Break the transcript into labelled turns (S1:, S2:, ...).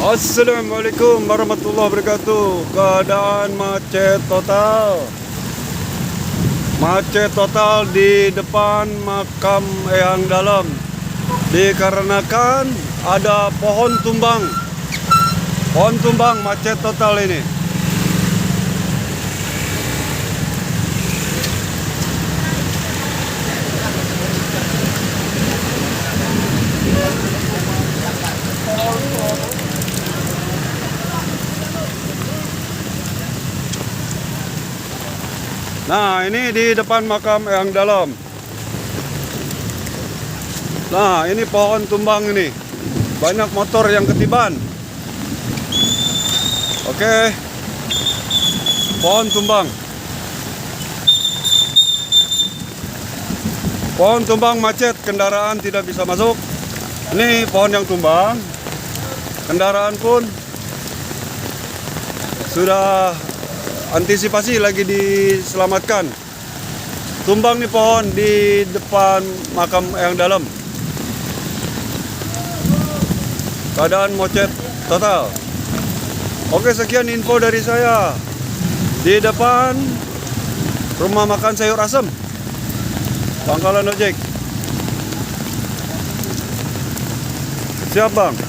S1: Assalamualaikum warahmatullahi wabarakatuh. Keadaan macet total. Macet total di depan makam Eyang Dalam. Dikarenakan ada pohon tumbang. Pohon tumbang, macet total ini. Nah, ini di depan makam Eyang Dalam. Nah, ini pohon tumbang ini. Banyak motor yang ketiban. Oke. Pohon tumbang. Pohon tumbang macet, kendaraan tidak bisa masuk. Ini pohon yang tumbang. Kendaraan pun sudah antisipasi lagi diselamatkan. Tumbang nih pohon di depan makam Eyang Dalam. Keadaan macet total. Oke, sekian info dari saya di depan rumah makan sayur asem, Pangkalan Ojek. Siap, Bang.